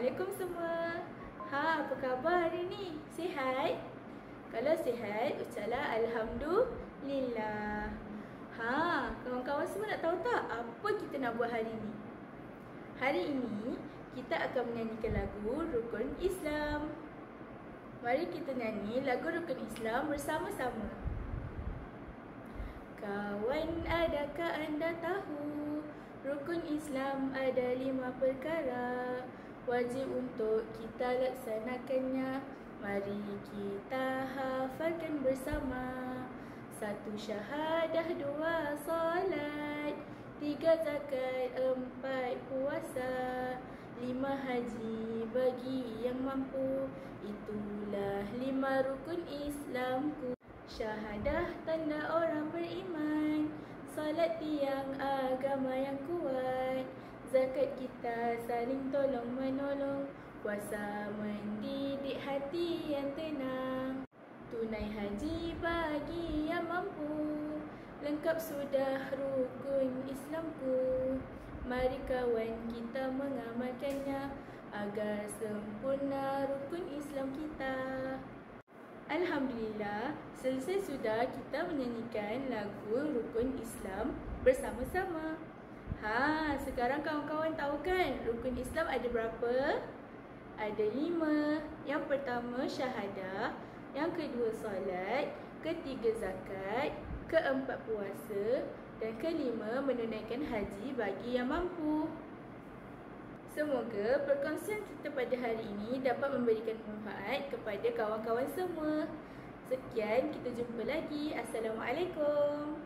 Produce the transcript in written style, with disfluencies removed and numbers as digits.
Assalamualaikum semua. Apa khabar hari ni? Sihat? Kalau sihat, ucaplah Alhamdulillah. Kawan-kawan semua nak tahu tak apa kita nak buat hari ni? Hari ini, kita akan menyanyikan lagu Rukun Islam. Mari kita nyanyi lagu Rukun Islam bersama-sama. Kawan, adakah anda tahu Rukun Islam ada 5 perkara, wajib untuk kita laksanakannya. Mari kita hafalkan bersama. 1 syahadah, 2 solat, 3 zakat, 4 puasa, 5 haji bagi yang mampu. Itulah 5 rukun Islamku. Syahadah tanda orang beriman, solat tiang agama yang kuat, zakat kita saling tolong menolong, puasa mendidik hati yang tenang, tunai haji bagi yang mampu. Lengkap sudah rukun Islamku. Mari kawan kita mengamalkannya agar sempurna rukun Islam kita. Alhamdulillah, selesai sudah kita menyanyikan lagu Rukun Islam bersama-sama. Sekarang kawan-kawan tahu kan Rukun Islam ada berapa? Ada 5. Yang pertama syahadah, yang kedua solat, ketiga zakat, keempat puasa, dan kelima menunaikan haji bagi yang mampu. Semoga perkongsian kita pada hari ini dapat memberikan manfaat kepada kawan-kawan semua. Sekian, kita jumpa lagi. Assalamualaikum.